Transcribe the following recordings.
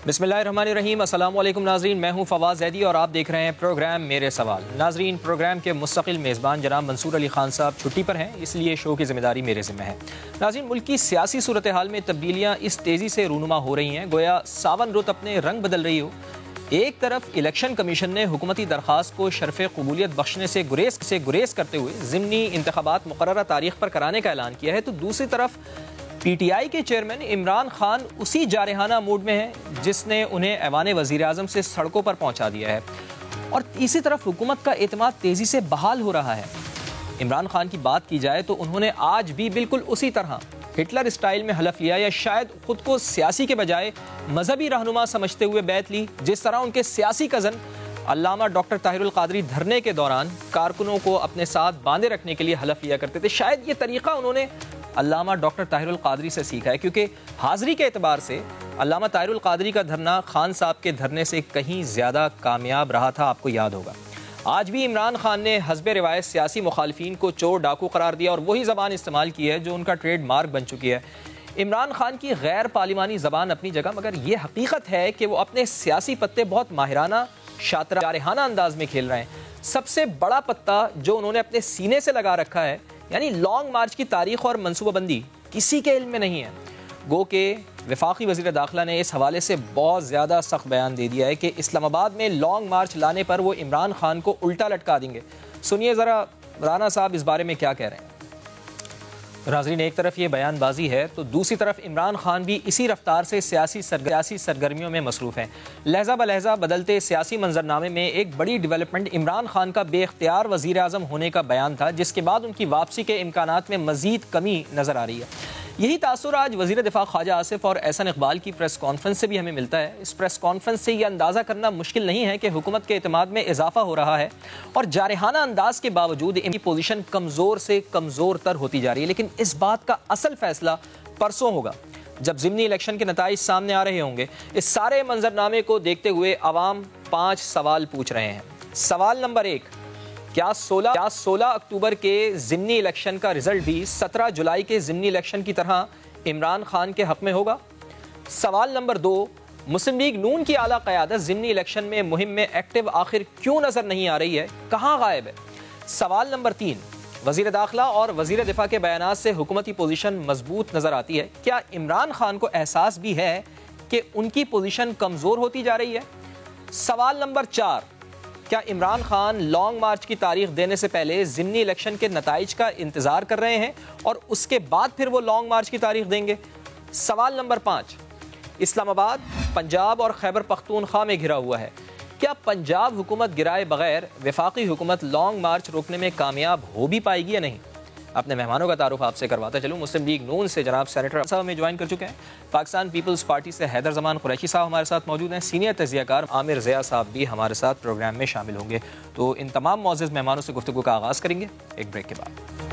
بسم اللہ الرحمن الرحیم۔ السلام علیکم ناظرین، میں ہوں فواز زیدی اور آپ دیکھ رہے ہیں پروگرام میرے سوال۔ ناظرین، پروگرام کے مستقل میزبان جناب منصور علی خان صاحب چھٹی پر ہیں، اس لیے شو کی ذمہ داری میرے ذمہ ہے۔ ناظرین، ملک کی سیاسی صورتحال میں تبدیلیاں اس تیزی سے رونما ہو رہی ہیں گویا ساون رت اپنے رنگ بدل رہی ہو۔ ایک طرف الیکشن کمیشن نے حکومتی درخواست کو شرف قبولیت بخشنے سے گریز کرتے ہوئے ضمنی انتخابات مقررہ تاریخ پر کرانے کا اعلان کیا ہے، تو دوسری طرف پی ٹی آئی کے چیئرمین عمران خان اسی جارحانہ موڈ میں ہیں جس نے انہیں ایوان وزیر اعظم سے سڑکوں پر پہنچا دیا ہے، اور تیسری طرف حکومت کا اعتماد تیزی سے بحال ہو رہا ہے۔ عمران خان کی بات کی جائے تو انہوں نے آج بھی بالکل اسی طرح ہٹلر اسٹائل میں حلف لیا، یا شاید خود کو سیاسی کے بجائے مذہبی رہنما سمجھتے ہوئے بیعت لی، جس طرح ان کے سیاسی کزن علامہ ڈاکٹر طاہر القادری دھرنے کے دوران کارکنوں کو اپنے ساتھ باندھے رکھنے کے لیے حلف لیا کرتے تھے۔ شاید یہ طریقہ انہوں نے علامہ ڈاکٹر طاہر القادری سے سیکھا ہے، کیونکہ حاضری کے اعتبار سے علامہ طاہر القادری کا دھرنا خان صاحب کے دھرنے سے کہیں زیادہ کامیاب رہا تھا، آپ کو یاد ہوگا۔ آج بھی عمران خان نے حسب روایت سیاسی مخالفین کو چور ڈاکو قرار دیا اور وہی زبان استعمال کی ہے جو ان کا ٹریڈ مارک بن چکی ہے۔ عمران خان کی غیر پارلیمانی زبان اپنی جگہ، مگر یہ حقیقت ہے کہ وہ اپنے سیاسی پتے بہت ماہرانہ جارحانہ انداز میں کھیل رہے ہیں۔ سب سے بڑا پتا جو انہوں نے اپنے سینے سے لگا رکھا ہے، یعنی لانگ مارچ کی تاریخ اور منصوبہ بندی، کسی کے علم میں نہیں ہے۔ گو کہ وفاقی وزیر داخلہ نے اس حوالے سے بہت زیادہ سخت بیان دے دیا ہے کہ اسلام آباد میں لانگ مارچ لانے پر وہ عمران خان کو الٹا لٹکا دیں گے۔ سنیے ذرا رانا صاحب اس بارے میں کیا کہہ رہے ہیں۔ ناظرین، ایک طرف یہ بیان بازی ہے تو دوسری طرف عمران خان بھی اسی رفتار سے سیاسی سرگرمیوں میں مصروف ہیں۔ لہجہ بلہجہ بدلتے سیاسی منظرنامے میں ایک بڑی ڈیولپمنٹ عمران خان کا بے اختیار وزیر اعظم ہونے کا بیان تھا، جس کے بعد ان کی واپسی کے امکانات میں مزید کمی نظر آ رہی ہے۔ یہی تاثر آج وزیر دفاع خواجہ آصف اور احسن اقبال کی پریس کانفرنس سے بھی ہمیں ملتا ہے۔ اس پریس کانفرنس سے یہ اندازہ کرنا مشکل نہیں ہے کہ حکومت کے اعتماد میں اضافہ ہو رہا ہے، اور جارحانہ انداز کے باوجود ان کی پوزیشن کمزور سے کمزور تر ہوتی جا رہی ہے۔ لیکن اس بات کا اصل فیصلہ پرسوں ہوگا، جب ضمنی الیکشن کے نتائج سامنے آ رہے ہوں گے۔ اس سارے منظرنامے کو دیکھتے ہوئے عوام 5 سوال پوچھ رہے ہیں۔ سوال نمبر 1، کیا 16 اکتوبر کے ضمنی الیکشن کا رزلٹ بھی 17 جولائی کے ضمنی الیکشن کی طرح عمران خان کے حق میں ہوگا؟ سوال نمبر 2، مسلم لیگ نون کی اعلیٰ قیادت ضمنی الیکشن میں مہم میں ایکٹیو آخر کیوں نظر نہیں آ رہی ہے، کہاں غائب ہے؟ سوال نمبر 3، وزیر داخلہ اور وزیر دفاع کے بیانات سے حکومتی پوزیشن مضبوط نظر آتی ہے، کیا عمران خان کو احساس بھی ہے کہ ان کی پوزیشن کمزور ہوتی جا رہی ہے؟ سوال نمبر 4، کیا عمران خان لانگ مارچ کی تاریخ دینے سے پہلے ضمنی الیکشن کے نتائج کا انتظار کر رہے ہیں اور اس کے بعد پھر وہ لانگ مارچ کی تاریخ دیں گے؟ سوال نمبر 5، اسلام آباد پنجاب اور خیبر پختونخوا میں گھرا ہوا ہے، کیا پنجاب حکومت گرائے بغیر وفاقی حکومت لانگ مارچ روکنے میں کامیاب ہو بھی پائے گی یا نہیں؟ اپنے مہمانوں کا تعارف آپ سے کرواتا چلوں۔ مسلم لیگ نون سے جناب سینیٹر صاحب ہمیں جوائن کر چکے ہیں، پاکستان پیپلز پارٹی سے حیدر زمان قریشی صاحب ہمارے ساتھ موجود ہیں، سینئر تجزیہ کار عامر ضیاء صاحب بھی ہمارے ساتھ پروگرام میں شامل ہوں گے۔ تو ان تمام معزز مہمانوں سے گفتگو کا آغاز کریں گے ایک بریک کے بعد۔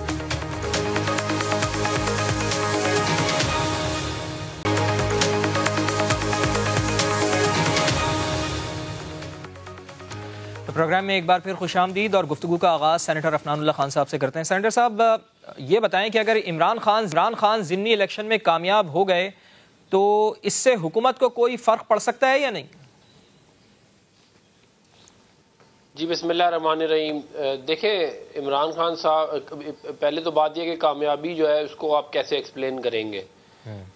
پروگرام میں ایک بار پھر خوش آمدید، اور گفتگو کا آغاز سینیٹر عفنان اللہ خان صاحب سے کرتے ہیں۔ سینیٹر صاحب، یہ بتائیں کہ اگر عمران خان ضمنی الیکشن میں کامیاب ہو گئے تو اس سے حکومت کو کوئی فرق پڑ سکتا ہے یا نہیں؟ جی بسم اللہ الرحمن الرحیم۔ دیکھیں، عمران خان صاحب، پہلے تو بات یہ کہ کامیابی جو ہے اس کو آپ کیسے ایکسپلین کریں گے؟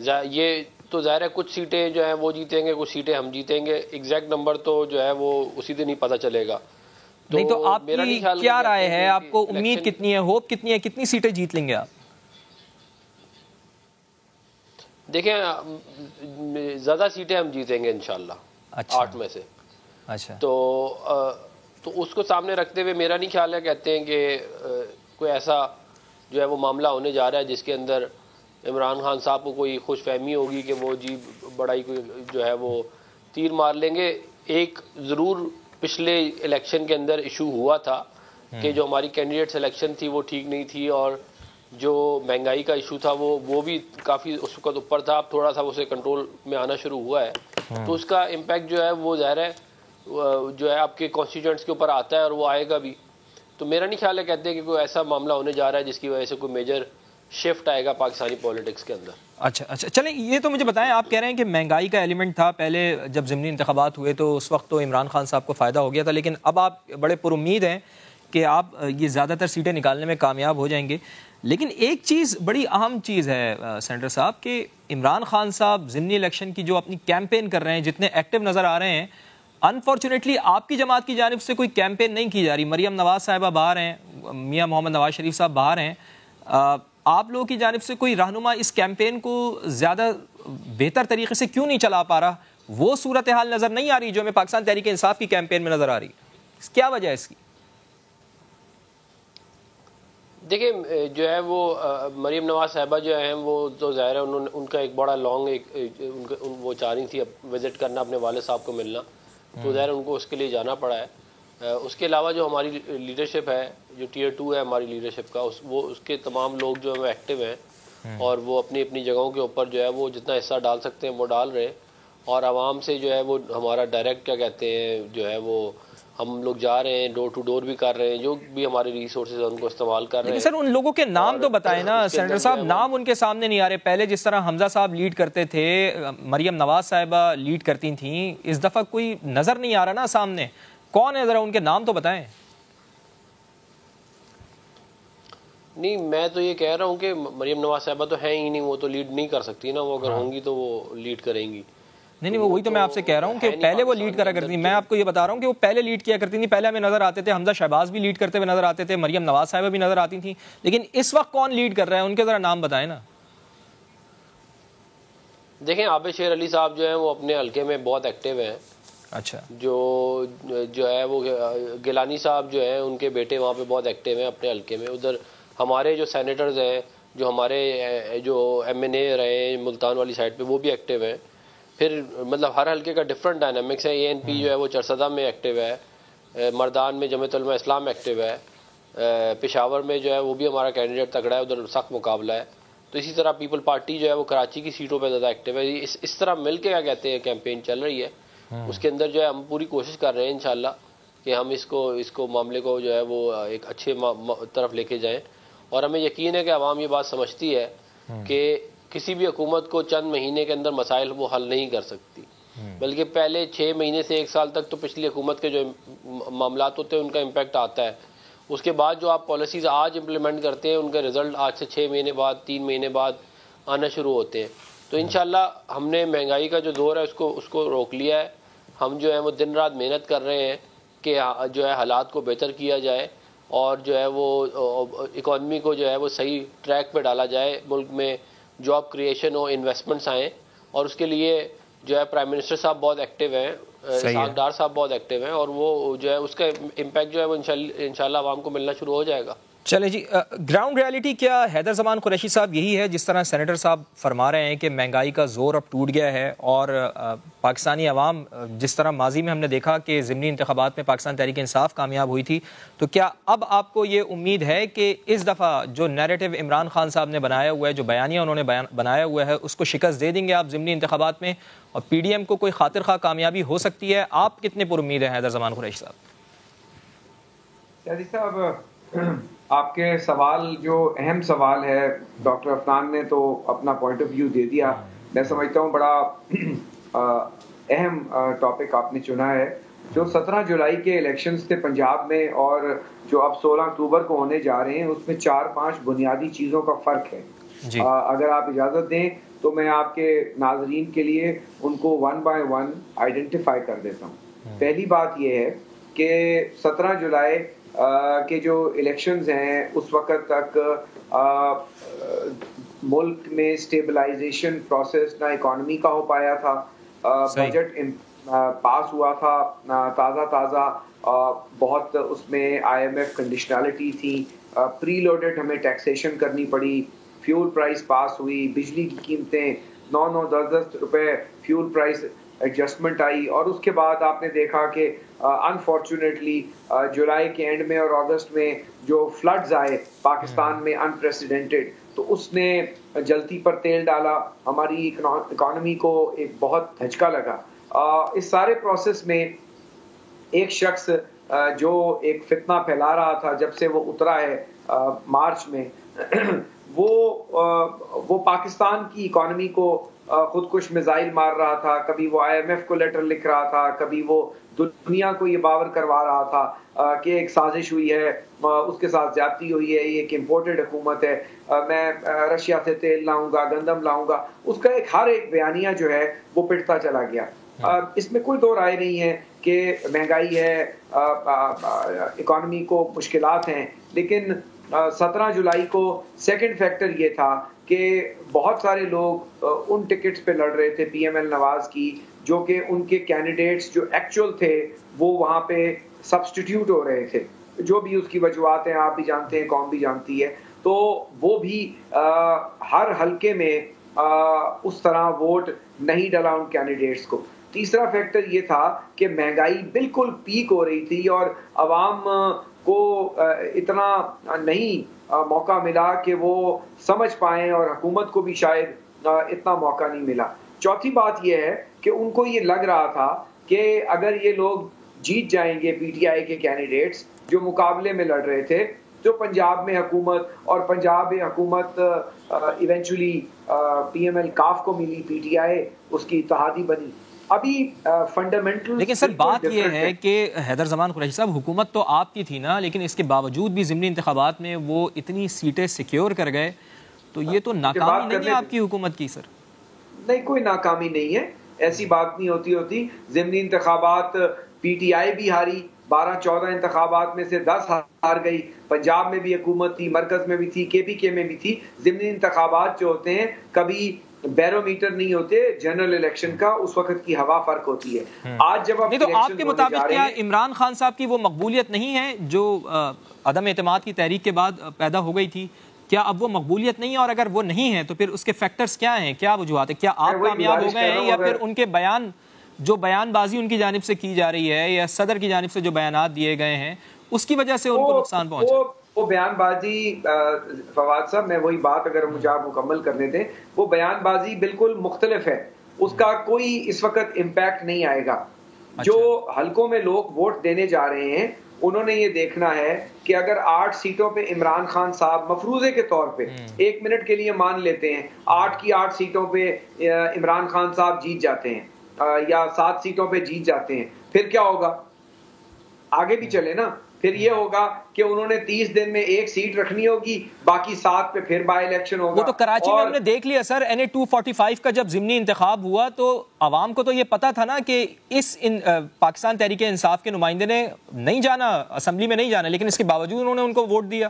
یہ تو ظاہر ہے کچھ سیٹیں جو ہیں وہ جیتیں گے، کچھ سیٹیں ہم جیتیں گے، ایگزیکٹ نمبر تو جو ہے وہ اسی دن ہی پتہ چلے گا۔ نہیں تو آپ کی کیا رائے ہے؟ آپ کو امید کتنی ہے، ہوپ کتنی ہے، کتنی سیٹیں جیت لیں گے آپ؟ دیکھیں، زیادہ سیٹیں ہم جیتیں گے انشاءاللہ، 8 میں سے۔ اچھا، تو اس کو سامنے رکھتے ہوئے میرا نہیں خیال ہے کہتے ہیں کہ کوئی ایسا جو ہے وہ معاملہ ہونے جا رہا ہے جس کے اندر عمران خان صاحب کو کوئی خوش فہمی ہوگی کہ وہ جی بڑائی کوئی جو ہے وہ تیر مار لیں گے۔ ایک ضرور پچھلے الیکشن کے اندر ایشو ہوا تھا کہ جو ہماری کینڈیڈیٹ سلیکشن تھی وہ ٹھیک نہیں تھی، اور جو مہنگائی کا ایشو تھا وہ بھی کافی اس وقت اوپر تھا، اب تھوڑا سا اسے کنٹرول میں آنا شروع ہوا ہے، تو اس کا امپیکٹ جو ہے وہ ظاہر ہے جو ہے آپ کے کانسٹیٹوئنٹس کے اوپر آتا ہے، اور وہ آئے گا بھی۔ تو میرا نہیں خیال ہے کہتے ہیں کہ کوئی ایسا معاملہ ہونے جا رہا ہے جس کی وجہ سے کوئی میجر شفٹ آئے گا پاکستانی پولیٹکس کے اندر. اچھا چلیں یہ تو مجھے بتائیں, آپ کہہ رہے ہیں کہ مہنگائی کا ایلیمنٹ تھا پہلے جب ضمنی انتخابات ہوئے تو اس وقت تو عمران خان صاحب کو فائدہ ہو گیا تھا, لیکن اب آپ بڑے پر امید ہیں کہ آپ یہ زیادہ تر سیٹیں نکالنے میں کامیاب ہو جائیں گے. لیکن ایک چیز بڑی اہم چیز ہے سینیٹر صاحب کہ عمران خان صاحب ضمنی الیکشن کی جو اپنی کیمپین کر رہے ہیں, جتنے ایکٹیو نظر آ رہے ہیں, انفارچونیٹلی آپ کی جماعت کی جانب سے کوئی کیمپین نہیں کی جا رہی. مریم نواز صاحبہ باہر ہیں, میاں محمد نواز شریف صاحب باہر ہیں, آپ لوگوں کی جانب سے کوئی رہنما اس کیمپین کو زیادہ بہتر طریقے سے کیوں نہیں چلا پا رہا؟ وہ صورتحال نظر نہیں آ رہی جو ہمیں پاکستان تحریک انصاف کی کیمپین میں نظر آ رہی, کیا وجہ ہے اس کی؟ دیکھیں جو ہے وہ مریم نواز صاحبہ جو ہیں وہ تو ظاہر ہے ان کا ایک بڑا لانگ وہ چاہ رہی تھی وزٹ کرنا اپنے والد صاحب کو ملنا, تو ظاہر ان کو اس کے لیے جانا پڑا ہے. اس کے علاوہ جو ہماری لیڈرشپ ہے, جو ٹیئر 2 ہے ہماری لیڈرشپ کا, اس کے تمام لوگ جو ہیں ایکٹیو ہیں اور وہ اپنی اپنی جگہوں کے اوپر جو ہے وہ جتنا حصہ ڈال سکتے ہیں وہ ڈال رہے ہیں, اور عوام سے جو ہے وہ ہمارا ڈائریکٹ کیا کہتے ہیں جو ہے وہ ہم لوگ جا رہے ہیں, ڈور ٹو ڈور بھی کر رہے ہیں, جو بھی ہمارے ریسورسز ہیں ان کو استعمال کر رہے ہیں. سر ان لوگوں کے نام تو بتائیں نا سینیٹر صاحب, نام ان کے سامنے نہیں آ رہے. پہلے جس طرح حمزہ صاحب لیڈ کرتے تھے, مریم نواز صاحبہ لیڈ کرتی تھیں, اس دفعہ کوئی نظر نہیں آ رہا نا سامنے. کون ہے ذرا ان کے نام تو بتائیں. نہیں میں تو یہ کہہ رہا ہوں کہ مریم نواز صاحبہ تو ہیں ہی نہیں, وہ تو لیڈ نہیں کر سکتی نا, وہ اگر ہوں گی تو وہ لیڈ کریں گی. نہیں وہی تو میں آپ سے کہہ رہا ہوں کہ پہلے وہ لیڈ کرا کرتی تھی. میں آپ کو یہ بتا رہا ہوں کہ وہ پہلے لیڈ کیا کرتی تھی, پہلے ہمیں نظر آتے تھے, حمزہ شہباز بھی لیڈ کرتے ہوئے نظر آتے تھے, مریم نواز صاحبہ بھی نظر آتی تھیں, لیکن اس وقت کون لیڈ کر رہا ہے ان کے ذرا نام بتائیں نا. دیکھیں عابد شیر علی صاحب جو ہیں وہ اپنے حلقے میں بہت ایکٹیو ہیں. اچھا جو ہے وہ گیلانی صاحب جو ہیں ان کے بیٹے وہاں پہ بہت ایکٹیو ہیں اپنے حلقے میں. ادھر ہمارے جو سینیٹرز ہیں, جو ہمارے جو ایم این اے رہے ہیں ملتان والی سائڈ پہ, وہ بھی ایکٹیو ہیں. پھر مطلب ہر حلقے کا ڈفرینٹ ڈائنامکس ہے. اے این پی جو ہے وہ چرسدہ میں ایکٹیو ہے, مردان میں جمعیت علماء اسلام ایکٹیو ہے, پشاور میں جو ہے وہ بھی ہمارا کینڈیڈیٹ تگڑا ہے, ادھر سخت مقابلہ ہے. تو اسی طرح پیپل پارٹی جو ہے وہ کراچی کی سیٹوں پہ زیادہ ایکٹیو ہے. اس طرح مل کے کیا کہتے ہیں کیمپین چل رہی ہے. اس کے اندر جو ہے ہم پوری کوشش کر رہے ہیں انشاءاللہ کہ ہم اس کو معاملے کو جو ہے وہ ایک اچھے طرف لے کے جائیں. اور ہمیں یقین ہے کہ عوام یہ بات سمجھتی ہے کہ کسی بھی حکومت کو چند مہینے کے اندر مسائل وہ حل نہیں کر سکتی, بلکہ پہلے 6 مہینے سے 1 سال تک تو پچھلی حکومت کے جو معاملات ہوتے ہیں ان کا امپیکٹ آتا ہے. اس کے بعد جو آپ پالیسیز آج امپلیمنٹ کرتے ہیں ان کے رزلٹ آج سے 6 مہینے بعد 3 مہینے بعد آنا شروع ہوتے ہیں. تو انشاءاللہ ہم نے مہنگائی کا جو دور ہے اس کو روک لیا ہے. ہم جو ہے وہ دن رات محنت کر رہے ہیں کہ جو ہے حالات کو بہتر کیا جائے اور جو ہے وہ اکانومی کو جو ہے وہ صحیح ٹریک پہ ڈالا جائے, ملک میں جاب کریشن ہو, انویسٹمنٹس آئیں. اور اس کے لیے جو ہے پرائم منسٹر صاحب بہت ایکٹیو ہیں, اسحاق ڈار صاحب بہت ایکٹیو ہیں, اور وہ جو ہے اس کا امپیکٹ جو ہے وہ انشاءاللہ عوام کو ملنا شروع ہو جائے گا. چلے جی, گراؤنڈ ریالٹی کیا حیدر زمان قریشی صاحب یہی ہے جس طرح سینیٹر صاحب فرما رہے ہیں کہ مہنگائی کا زور اب ٹوٹ گیا ہے, اور پاکستانی عوام جس طرح ماضی میں ہم نے دیکھا کہ ضمنی انتخابات میں پاکستان تحریک انصاف کامیاب ہوئی تھی, تو کیا اب آپ کو یہ امید ہے کہ اس دفعہ جو نیریٹو عمران خان صاحب نے بنایا ہوا ہے, جو بیانیہ انہوں نے بنایا ہوا ہے, اس کو شکست دے دیں گے آپ ضمنی انتخابات میں, اور پی ڈی ایم کو کوئی خاطر خواہ کامیابی ہو سکتی ہے؟ آپ کتنے پر امید ہیں حیدر زمان قریشی صاحب؟ شادی صاحب آپ کے سوال جو اہم سوال ہے, ڈاکٹر عفنان نے تو اپنا پوائنٹ آف ویو دے دیا. میں سمجھتا ہوں بڑا اہم ٹاپک آپ نے چنا ہے. جو 17 جولائی کے الیکشنز تھے پنجاب میں اور جو اب 16 اکتوبر کو ہونے جا رہے ہیں, اس میں 4-5 بنیادی چیزوں کا فرق ہے. اگر آپ اجازت دیں تو میں آپ کے ناظرین کے لیے ان کو 1 by 1 آئیڈینٹیفائی کر دیتا ہوں. پہلی بات یہ ہے کہ 17 جولائی کے جو الیکشنز ہیں اس وقت تک ملک میں اسٹیبلائزیشن پروسیس نہ اکانومی کا ہو پایا تھا, بجٹ پاس ہوا تھا تازہ, بہت اس میں IMF کنڈیشنالٹی تھی, پری لوڈڈ ہمیں ٹیکسیشن کرنی پڑی, فیول پرائس پاس ہوئی, بجلی کی قیمتیں 9-10 روپے فیول پرائس ایڈجسٹمنٹ آئی, اور اس کے بعد آپ نے دیکھا کہ انفارچونیٹلی جولائی کے اینڈ میں اور اگست میں جو فلڈز آئے پاکستان میں انپریسیڈنٹڈ, تو اس نے جلتی پر تیل ڈالا, ہماری اکانومی کو ایک بہت دھچکا لگا. اس سارے پروسیس میں ایک شخص جو ایک فتنہ پھیلا رہا تھا جب سے وہ اترا ہے مارچ میں, وہ پاکستان کی اکانومی کو خودکش میزائل مار رہا تھا، کبھی وہ IMF کو لیٹر لکھ رہا تھا، کبھی وہ دنیا کو یہ باور کروا رہا تھا کہ ایک سازش ہوئی ہے، اس کے ساتھ زیادتی ہوئی ہے، یہ ایک امپورٹڈ حکومت ہے، میں رشیا سے تیل لاؤں گا، گندم لاؤں گا. اس کا ہر ایک بیانیہ جو ہے وہ پٹتا چلا گیا. اس میں کوئی دو رائے نہیں ہے کہ مہنگائی ہے، اکانومی کو مشکلات ہیں، لیکن 17 جولائی کو سیکنڈ فیکٹر یہ تھا کہ بہت سارے لوگ ان ٹکٹس پہ لڑ رہے تھے PML نواز کی، جو کہ ان کے کینڈیڈیٹس جو ایکچوئل تھے وہ وہاں پہ سبسٹیٹیوٹ ہو رہے تھے. جو بھی اس کی وجوہات ہیں آپ بھی جانتے ہیں، قوم بھی جانتی ہے، تو وہ بھی ہر حلقے میں اس طرح ووٹ نہیں ڈلا ان کینڈیڈیٹس کو. تیسرا فیکٹر یہ تھا کہ مہنگائی بالکل پیک ہو رہی تھی اور عوام کو اتنا نہیں موقع ملا کہ وہ سمجھ پائیں، اور حکومت کو بھی شاید اتنا موقع نہیں ملا. چوتھی بات یہ ہے کہ ان کو یہ لگ رہا تھا کہ اگر یہ لوگ جیت جائیں گے PTI کے کینڈیڈیٹس جو مقابلے میں لڑ رہے تھے، جو پنجاب میں حکومت، اور پنجاب میں حکومت ایونچولی PML کاف کو ملی، PTI اس کی اتحادی بنی. ابھی فنڈامنٹل لیکن سر بات یہ ہے کہ حیدر زمان قریشی صاحب، حکومت تو آپ کی تھی نا، لیکن اس کے باوجود بھی ضمنی انتخابات میں وہ اتنی سیٹیں سیکیور کر گئے، تو یہ تو ناکامی نہیں ہے آپ کی حکومت کی؟ سر نہیں، کوئی ناکامی نہیں ہے، ایسی بات نہیں ہوتی. ضمنی انتخابات PTI بھی ہاری، 12-14 انتخابات میں سے 10 ہار گئی. پنجاب میں بھی حکومت تھی، مرکز میں بھی تھی، KPK میں بھی تھی. ضمنی انتخابات جو ہوتے ہیں کبھی بیرومیٹر نہیں ہوتے جنرل الیکشن کا، اس وقت کی ہوا فرق ہوتی ہے. آج جب نہیں، تو آپ کے مطابق کیا عمران خان صاحب کی وہ مقبولیت نہیں ہے جو عدم اعتماد کی تحریک کے بعد پیدا ہو گئی تھی؟ کیا اب وہ مقبولیت نہیں ہے؟ اور اگر وہ نہیں ہے تو پھر اس کے فیکٹرز کیا ہیں، کیا وجوہات ہیں؟ کیا آپ کامیاب ہو گئے ہیں، یا پھر ان کے بیان بازی ان کی جانب سے کی جا رہی ہے، یا صدر کی جانب سے جو بیانات دیے گئے ہیں اس کی وجہ سے ان کو نقصان پہنچا؟ وہ بیان بازی فواد صاحب، میں وہی بات اگر مجھے آپ مکمل کرنے دیں، وہ بیان بازی بالکل مختلف ہے، اس کا کوئی اس وقت امپیکٹ نہیں آئے گا. جو حلقوں میں لوگ ووٹ دینے جا رہے ہیں انہوں نے یہ دیکھنا ہے کہ اگر 8 سیٹوں پہ عمران خان صاحب مفروضے کے طور پہ 1 منٹ کے لیے مان لیتے ہیں 8 کی 8 سیٹوں پہ عمران خان صاحب جیت جاتے ہیں، یا 7 سیٹوں پہ جیت جاتے ہیں، پھر کیا ہوگا؟ آگے بھی چلے نا. پھر یہ ہوگا کہ انہوں نے 30 دن میں 1 سیٹ رکھنی ہوگی، باقی 7 پہ پھر بائی الیکشن ہوگا. وہ تو کراچی میں ہم نے دیکھ لیا سر، NA 245 کا جب ضمنی انتخاب ہوا تو عوام کو تو یہ پتا تھا نا کہ اس پاکستان تحریک انصاف کے نمائندے نے نہیں جانا، اسمبلی میں نہیں جانا، لیکن اس کے باوجود انہوں نے ان کو ووٹ دیا.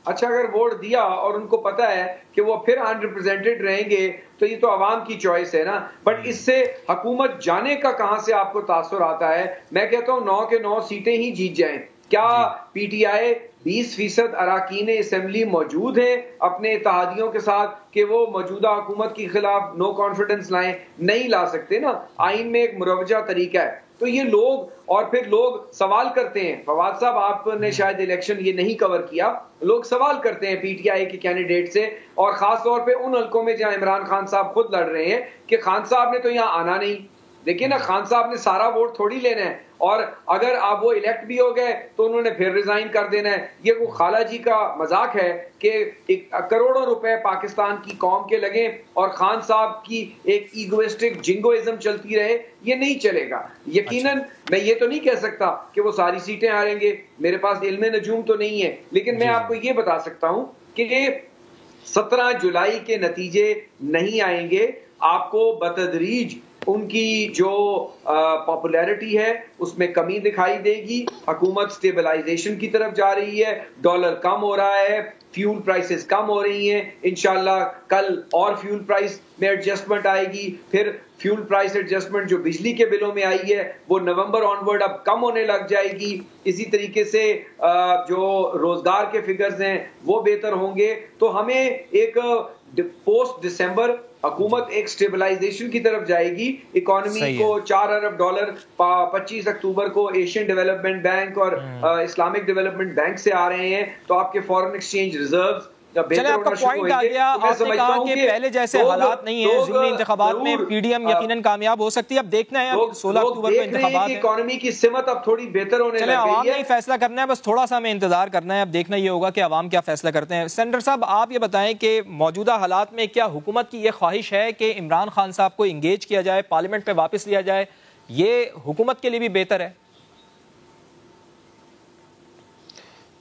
اچھا، اگر ووٹ دیا اور ان کو پتا ہے کہ وہ پھر انریپرزینٹڈ رہیں گے تو یہ تو عوام کی چوائس ہے نا. بٹ اس سے حکومت جانے کا کہاں سے آپ کو تاثر آتا ہے؟ میں کہتا ہوں 9 کے 9 سیٹیں ہی جیت جائیں. کیا PTI 20% اراکین اسمبلی موجود ہیں اپنے اتحادیوں کے ساتھ کہ وہ موجودہ حکومت کے خلاف نو کانفیڈنس لائیں؟ نہیں لا سکتے نا. آئین میں ایک مروجہ طریقہ ہے. تو یہ لوگ، اور پھر لوگ سوال کرتے ہیں، فواد صاحب آپ نے شاید الیکشن یہ نہیں کور کیا، لوگ سوال کرتے ہیں PTI کے کینڈیڈیٹ سے، اور خاص طور پہ ان حلقوں میں جہاں عمران خان صاحب خود لڑ رہے ہیں، کہ خان صاحب نے تو یہاں آنا نہیں. دیکھیں نا، خان صاحب نے سارا ووٹ تھوڑی لینا ہے، اور اگر آپ وہ الیکٹ بھی ہو گئے تو انہوں نے پھر ریزائن کر دینا ہے. یہ وہ خالہ جی کا مذاق ہے کہ کروڑوں روپے پاکستان کی قوم کے لگیں اور خان صاحب کی ایک ایگوئسٹک جنگوئزم چلتی رہے. یہ نہیں چلے گا. یقیناً میں یہ تو نہیں کہہ سکتا کہ وہ ساری سیٹیں ہاریں گے، میرے پاس علم نجوم تو نہیں ہے، لیکن میں آپ کو یہ بتا سکتا ہوں کہ 17 جولائی کے نتیجے نہیں آئیں گے. آپ کو بتدریج ان کی جو پاپولیرٹی ہے اس میں کمی دکھائی دے گی. حکومت سٹیبلائزیشن کی طرف جا رہی ہے، ڈالر کم ہو رہا ہے، فیول پرائسز کم ہو رہی ہیں. انشاءاللہ کل اور فیول پرائس میں ایڈجسٹمنٹ آئے گی. پھر فیول پرائس ایڈجسٹمنٹ جو بجلی کے بلوں میں آئی ہے وہ نومبر آنورڈ اب کم ہونے لگ جائے گی. اسی طریقے سے جو روزگار کے فگرز ہیں وہ بہتر ہوں گے. تو ہمیں ایک پوسٹ دسمبر حکومت ایک سٹیبلائزیشن کی طرف جائے گی. اکانومی کو $4 ارب 25 اکتوبر کو ایشین ڈیولپمنٹ بینک اور اسلامک ڈیولپمنٹ بینک سے آ رہے ہیں، تو آپ کے فورن ایکسچینج ریزروز چلے آپ کا پوائنٹ آ گیا، آپ نے کہا کہ پہلے جیسے حالات نہیں ہیں ضمنی انتخابات میں پی ڈی ایم یقیناً کامیاب ہو سکتی ہے. اب دیکھنا ہے 16 اکتوبر کو انتخابات ہیں، اکانومی کی سمت اب تھوڑی بہتر ہونے چلے لگ عوام گئی نے ہی فیصلہ کرنا ہے، بس تھوڑا سا ہمیں انتظار کرنا ہے. اب دیکھنا یہ ہوگا کہ عوام کیا فیصلہ کرتے ہیں. سینیٹر صاحب آپ یہ بتائیں کہ موجودہ حالات میں کیا حکومت کی یہ خواہش ہے کہ عمران خان صاحب کو انگیج کیا جائے، پارلیمنٹ پہ واپس لیا جائے، یہ حکومت کے لیے بھی بہتر ہے؟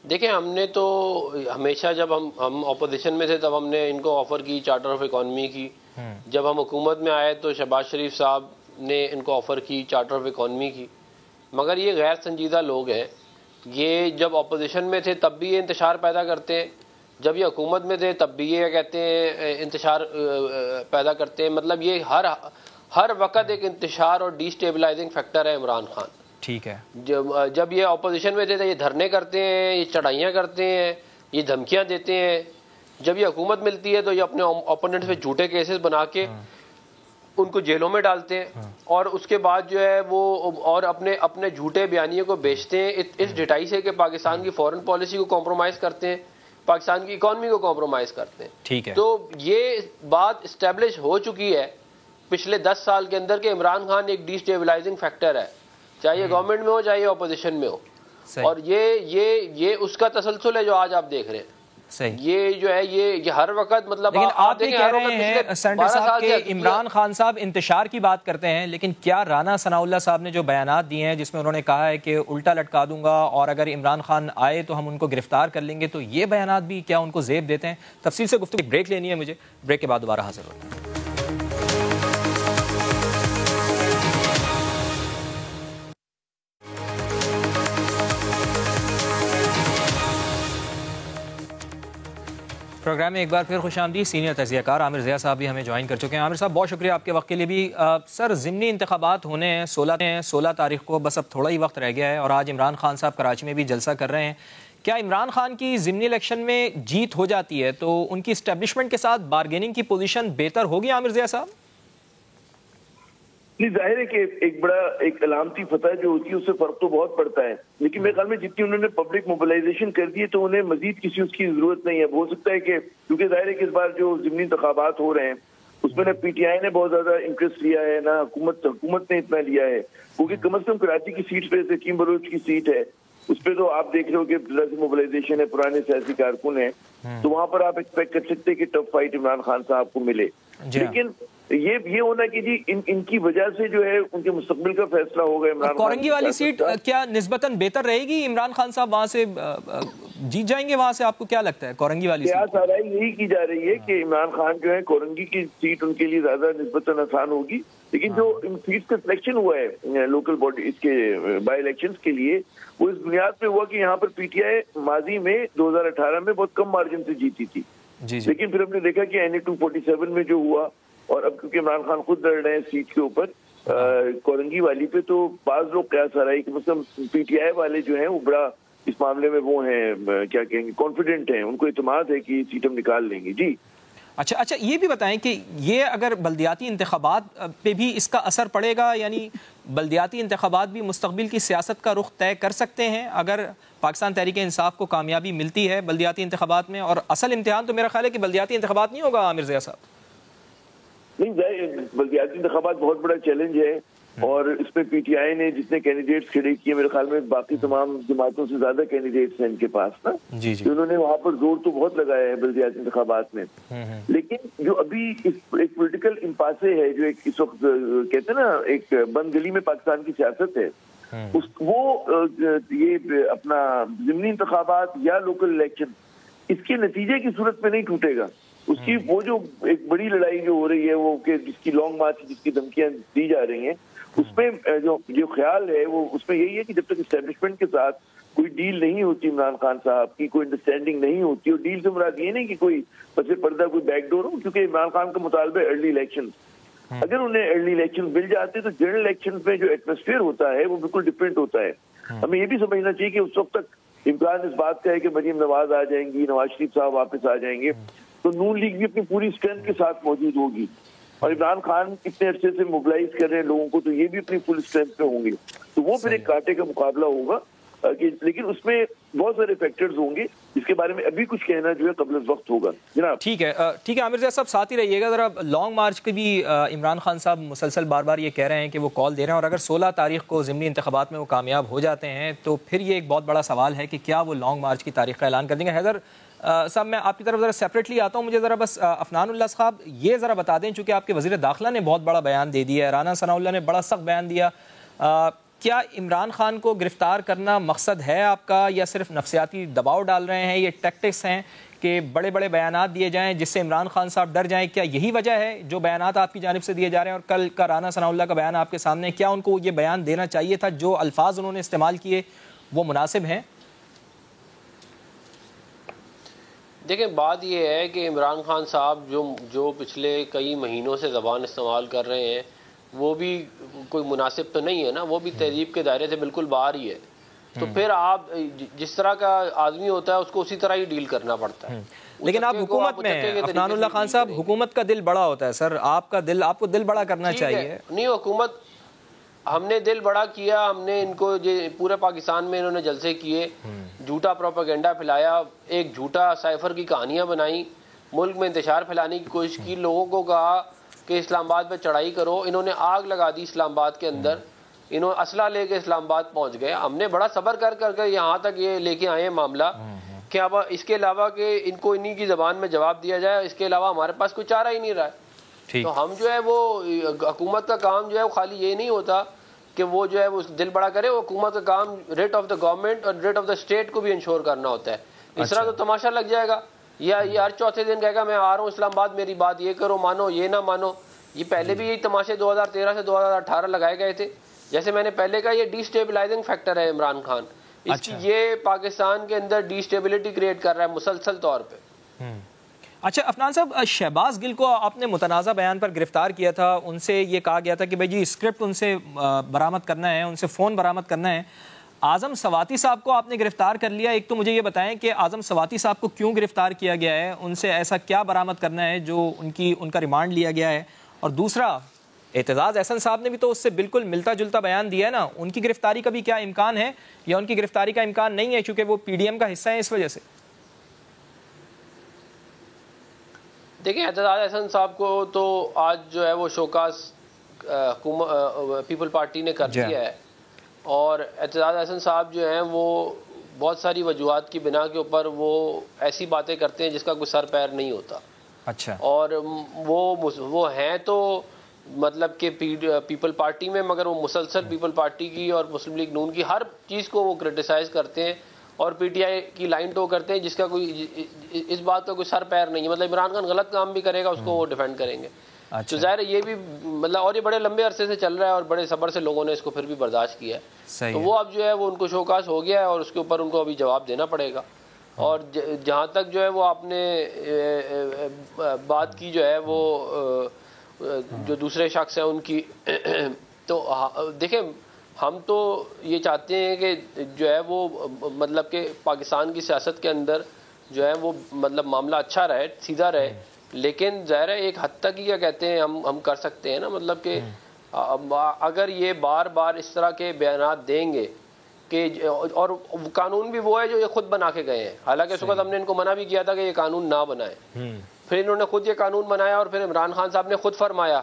دیکھیں ہم نے تو ہمیشہ جب ہم اپوزیشن میں تھے تب ہم نے ان کو آفر کی چارٹر آف اکانومی کی. جب ہم حکومت میں آئے تو شہباز شریف صاحب نے ان کو آفر کی چارٹر آف اکانومی کی. مگر یہ غیر سنجیدہ لوگ ہیں. یہ جب اپوزیشن میں تھے تب بھی یہ انتشار پیدا کرتے ہیں، جب یہ حکومت میں تھے تب بھی یہ کہتے ہیں انتشار پیدا کرتے ہیں. مطلب یہ ہر وقت ایک انتشار اور ڈی اسٹیبلائزنگ فیکٹر ہے عمران خان. ٹھیک ہے. جب یہ اپوزیشن میں تھے تو یہ دھرنے کرتے ہیں، یہ چڑھائیاں کرتے ہیں، یہ دھمکیاں دیتے ہیں. جب یہ حکومت ملتی ہے تو یہ اپنے اوپوننٹس پہ جھوٹے کیسز بنا کے ان کو جیلوں میں ڈالتے ہیں، اور اس کے بعد جو ہے وہ اور اپنے جھوٹے بیانیے کو بیچتے ہیں اس ڈٹائی سے کہ پاکستان کی فورن پالیسی کو کمپرومائز کرتے ہیں، پاکستان کی اکانومی کو کمپرومائز کرتے ہیں. ٹھیک ہے. تو یہ بات اسٹیبلش ہو چکی ہے پچھلے 10 سال کے اندر کہ عمران خان ایک ڈی اسٹیبلائزنگ فیکٹر ہے، چاہے یہ گورنمنٹ میں ہو چاہے یہ اپوزیشن میں ہو. اور یہ اس کا تسلسل ہے جو آج آپ دیکھ رہے ہیں. یہ جو ہے یہ ہر وقت مطلب لیکن آپ یہ کہہ رہے ہیں سینیٹر صاحب کہ عمران خان صاحب انتشار کی بات کرتے ہیں، لیکن کیا رانا ثناء اللہ صاحب نے جو بیانات دیے ہیں جس میں انہوں نے کہا ہے کہ الٹا لٹکا دوں گا اور اگر عمران خان آئے تو ہم ان کو گرفتار کر لیں گے، تو یہ بیانات بھی کیا ان کو زیب دیتے ہیں؟ تفصیل سے گفتگو. بریک لینی ہے مجھے، بریک کے بعد دوبارہ حاضر ہوتا ہوں. پروگرام میں ایک بار پھر خوش آمدید. سینئر تجزیہ کار عامر ضیاء صاحب بھی ہمیں جوائن کر چکے ہیں. عامر صاحب بہت شکریہ آپ کے وقت کے لیے بھی. سر ضمنی انتخابات ہونے ہیں 16 تاریخ کو، بس اب تھوڑا ہی وقت رہ گیا ہے، اور آج عمران خان صاحب کراچی میں بھی جلسہ کر رہے ہیں. کیا عمران خان کی ضمنی الیکشن میں جیت ہو جاتی ہے تو ان کی اسٹیبلشمنٹ کے ساتھ بارگیننگ کی پوزیشن بہتر ہوگی عامر ضیاء صاحب؟ نہیں، ظاہر ہے کہ ایک بڑا ایک علامتی فتح جو ہوتی ہے اس سے فرق تو بہت پڑتا ہے، لیکن میرے خیال میں جتنی انہوں نے پبلک موبلائزیشن کر دی ہے تو انہیں مزید کسی اس کی ضرورت نہیں ہے. ہو سکتا ہے کہ کیونکہ ظاہر ہے کہ اس بار جو ضمنی انتخابات ہو رہے ہیں اس میں نہ پی ٹی آئی نے بہت زیادہ انٹرسٹ لیا ہے، نہ حکومت نے اتنا لیا ہے، کیونکہ کم از کم کراچی کی سیٹ پہ حکیم بلوچ کی سیٹ ہے، اس پہ تو آپ دیکھ رہے ہو کہ موبلائزیشن ہے، پرانے سیاسی کارکن ہیں، تو وہاں پر آپ ایکسپیکٹ کر سکتے کہ ٹف فائٹ عمران خان صاحب کو ملے. لیکن یہ ہونا کہ جی ان کی وجہ سے جو ہے ان کے مستقبل کا فیصلہ ہوگا. عمران خان کورنگی والی سیٹ کیا نسبتاً بہتر رہے گی؟ عمران خان صاحب وہاں سے جیت جائیں گے وہاں سے؟ آپ کو کیا لگتا ہے کورنگی والی سیٹ؟ سارا یہی کی جا رہی ہے کہ عمران خان جو ہے کورنگی کی سیٹ ان کے لیے زیادہ نسبتاً آسان ہوگی، لیکن جو ان سیٹ کا سلیکشن ہوا ہے لوکل باڈی اس کے بائی الیکشنز کے لیے وہ اس بنیاد پہ ہوا کہ یہاں پر پی ٹی آئی ماضی میں 2018 میں بہت کم مارجن سے جیتی تھی، لیکن پھر ہم نے دیکھا کہ NA 247 میں جو ہوا، اور اب کیونکہ عمران خان خود لڑ رہے ہیں سیٹ کے اوپر کورنگی والی پہ، تو بعض لوگ قیاس آ رہا ہے کہ مثلا پی ٹی آئی والے جو ہیں وہ بڑا اس معاملے میں وہ ہیں کیا کہیں گے کانفیڈنٹ ہیں، ان کو اعتماد ہے کہ یہ سیٹ ہم نکال لیں گے. جی اچھا یہ بھی بتائیں کہ یہ اگر بلدیاتی انتخابات پہ بھی اس کا اثر پڑے گا، یعنی بلدیاتی انتخابات بھی مستقبل کی سیاست کا رخ طے کر سکتے ہیں اگر پاکستان تحریک انصاف کو کامیابی ملتی ہے بلدیاتی انتخابات میں؟ اور اصل امتحان تو میرا خیال ہے کہ بلدیاتی انتخابات نہیں ہوگا عامر ضیاء صاحب. نہیں، بلدیاتی انتخابات بہت بڑا چیلنج ہے، اور اس میں پی ٹی آئی نے جتنے کینڈیڈیٹس کھڑے کیے میرے خیال میں باقی تمام جماعتوں سے زیادہ کینڈیڈیٹس ہیں ان کے پاس نا. انہوں نے وہاں پر زور تو بہت لگایا ہے بلدیاتی انتخابات میں، لیکن جو ابھی ایک پولیٹیکل امپاسے ہے جو ایک اس وقت کہتے ہیں نا ایک بند گلی میں پاکستان کی سیاست ہے، وہ یہ اپنا ضمنی انتخابات یا لوکل الیکشن اس کے نتیجے کی صورت میں نہیں ٹوٹے گا. اس کی وہ جو ایک بڑی لڑائی جو ہو رہی ہے وہ کہ جس کی لانگ مارچ جس کی دھمکیاں دی جا رہی ہیں، اس میں جو خیال ہے وہ اس میں یہی ہے کہ جب تک اسٹیبلشمنٹ کے ساتھ کوئی ڈیل نہیں ہوتی عمران خان صاحب کی، کوئی انڈرسٹینڈنگ نہیں ہوتی، اور ڈیل سے مراد یہ نہیں کہ کوئی پس پردہ کوئی بیک ڈور ہو، کیونکہ عمران خان کا مطالبہ ارلی الیکشن، اگر انہیں ارلی الیکشن مل جاتے تو جنرل الیکشن میں جو ایٹماسفیئر ہوتا ہے وہ بالکل ڈفرینٹ ہوتا ہے. ہمیں یہ بھی سمجھنا چاہیے کہ اس وقت تک امکان اس بات کا ہے کہ مریم نواز آ جائیں گی، نواز شریف صاحب واپس آ جائیں گے، تو نون لیگ بھی اپنی پوری اسٹرینتھ کے ساتھ موجود ہوگی، اور عمران خان اتنے عرصے سے موبلائز کر رہے ہیں لوگوں کو تو یہ بھی اپنی فل اسٹرینتھ پہ ہوں گے، تو وہ پھر ایک کانٹے کا مقابلہ ہوگا. لیکن اس میں بہت سارے فیکٹرز ہوں گے جس کے بارے میں ابھی کچھ کہنا جو ہے قبل از وقت ہوگا جناب. ٹھیک ہے عامر زیاد صاحب ساتھ ہی رہیے گا ذرا. لانگ مارچ کے بھی عمران خان صاحب مسلسل بار بار یہ کہہ رہے ہیں کہ وہ کال دے رہے ہیں، اور اگر 16 تاریخ کو ضمنی انتخابات میں وہ کامیاب ہو جاتے ہیں تو پھر یہ ایک بہت بڑا سوال ہے کہ کیا وہ لانگ مارچ کی تاریخ کا اعلان کر دیں گے. حیدر صاحب میں آپ کی طرف ذرا سیپریٹلی آتا ہوں، مجھے ذرا بس افنان اللہ صاحب یہ ذرا بتا دیں، چونکہ آپ کے وزیر داخلہ نے بہت بڑا بیان دے دیا ہے، رانا ثناء اللہ نے بڑا سخت بیان دیا، کیا عمران خان کو گرفتار کرنا مقصد ہے آپ کا، یا صرف نفسیاتی دباؤ ڈال رہے ہیں، یہ ٹیکٹکس ہیں کہ بڑے بڑے بیانات دیے جائیں جس سے عمران خان صاحب ڈر جائیں؟ کیا یہی وجہ ہے جو بیانات آپ کی جانب سے دیے جا رہے ہیں؟ اور کل کا رانا ثناء اللہ کا بیان آپ کے سامنے، کیا ان کو یہ بیان دینا چاہیے تھا؟ جو الفاظ انہوں نے استعمال کیے وہ مناسب ہیں؟ دیکھیں بات یہ ہے کہ عمران خان صاحب جو پچھلے کئی مہینوں سے زبان استعمال کر رہے ہیں وہ بھی کوئی مناسب تو نہیں ہے نا، وہ بھی تہذیب کے دائرے سے بالکل باہر ہی ہے. تو پھر آپ جس طرح کا آدمی ہوتا ہے اس کو اسی طرح ہی ڈیل کرنا پڑتا ہے. لیکن آپ حکومت میں ہیں افنان اللہ خان صاحب، حکومت کا دل بڑا ہوتا ہے سر، آپ کو دل بڑا کرنا چاہیے. نہیں، حکومت ہم نے دل بڑا کیا، ہم نے ان کو پورے پاکستان میں انہوں نے جلسے کیے، جھوٹا پروپیگنڈا پھیلایا، ایک جھوٹا سائفر کی کہانیاں بنائیں، ملک میں انتشار پھیلانے کی کوشش کی، لوگوں کو کہا کہ اسلام آباد پہ چڑھائی کرو، انہوں نے آگ لگا دی اسلام آباد کے اندر، انہوں نے اسلحہ لے کے اسلام آباد پہنچ گئے. ہم نے بڑا صبر کر یہاں تک یہ لے کے آئے ہیں معاملہ کہ اب اس کے علاوہ کہ ان کو انہی کی زبان میں جواب دیا جائے، اس کے علاوہ ہمارے پاس کوئی چارہ ہی نہیں رہا ہے. تو ہم جو ہے وہ حکومت کا کام جو ہے وہ خالی یہ نہیں ہوتا کہ وہ جو ہے وہ دل بڑا کرے، وہ حکومت کا کام ریٹ آف دا گورنمنٹ اور ریٹ آف دا اسٹیٹ کو بھی انشور کرنا ہوتا ہے. اس طرح تو تماشا لگ جائے گا، یا یہ ہر چوتھے دن کہے گا میں آ رہا ہوں اسلام آباد، میری بات یہ کرو، مانو یہ نہ مانو. یہ پہلے بھی یہی تماشے 2013 سے 2018 لگائے گئے تھے. جیسے میں نے پہلے کہا، یہ ڈی اسٹیبلائزنگ فیکٹر ہے عمران خان، اس کی یہ پاکستان کے اندر ڈی اسٹیبلٹی کریٹ کر رہا ہے مسلسل طور پہ. اچھا افنان صاحب، شہباز گل کو آپ نے متنازع بیان پر گرفتار کیا تھا، ان سے یہ کہا گیا تھا کہ بھائی جی اسکرپٹ ان سے برآمد کرنا ہے، ان سے فون برآمد کرنا ہے. اعظم سواتی صاحب کو آپ نے گرفتار کر لیا، ایک تو مجھے یہ بتائیں کہ اعظم سواتی صاحب کو کیوں گرفتار کیا گیا ہے، ان سے ایسا کیا برآمد کرنا ہے جو ان کا ریمانڈ لیا گیا ہے؟ اور دوسرا، اعتزاز احسن صاحب نے بھی تو اس سے بالکل ملتا جلتا بیان دیا ہے نا، ان کی گرفتاری کا بھی کیا امکان ہے، یا ان کی گرفتاری کا امکان نہیں ہے چونکہ وہ پی ڈی ایم کا حصہ ہیں اس وجہ سے؟ دیکھیں اعتزاز احسن صاحب کو تو آج جو ہے وہ شوکاز پیپل پارٹی نے کر دیا ہے، اور اعتزاز احسن صاحب جو ہیں وہ بہت ساری وجوہات کی بنا کے اوپر وہ ایسی باتیں کرتے ہیں جس کا کوئی سر پیر نہیں ہوتا. اچھا. اور وہ ہیں تو مطلب کہ پیپل پارٹی میں، مگر وہ مسلسل پیپل پارٹی کی اور مسلم لیگ نون کی ہر چیز کو وہ کرٹیسائز کرتے ہیں اور پی ٹی آئی کی لائن ٹو کرتے ہیں جس کا کوئی اس بات کا کوئی سر پیر نہیں ہے. مطلب عمران خان غلط کام بھی کرے گا اس کو وہ ڈیفینڈ کریں گے. تو ظاہر ہے یہ بھی مطلب، اور یہ بڑے لمبے عرصے سے چل رہا ہے اور بڑے صبر سے لوگوں نے اس کو پھر بھی برداشت کیا ہے. تو وہ اب جو ہے وہ ان کو شوکاز ہو گیا ہے اور اس کے اوپر ان کو ابھی جواب دینا پڑے گا. اور جہاں تک جو ہے وہ آپ نے بات کی جو ہے وہ جو دوسرے شخص ہیں ان کی، تو دیکھیں ہم تو یہ چاہتے ہیں کہ جو ہے وہ مطلب کہ پاکستان کی سیاست کے اندر جو ہے وہ مطلب معاملہ اچھا رہے، سیدھا رہے. لیکن ظاہر ہے ایک حد تک ہی کیا کہتے ہیں ہم کر سکتے ہیں نا، مطلب کہ اگر یہ بار بار اس طرح کے بیانات دیں گے کہ، اور قانون بھی وہ ہے جو یہ خود بنا کے گئے ہیں، حالانکہ اس وقت ہم نے ان کو منع بھی کیا تھا کہ یہ قانون نہ بنائیں، پھر انہوں نے خود یہ قانون بنایا، اور پھر عمران خان صاحب نے خود فرمایا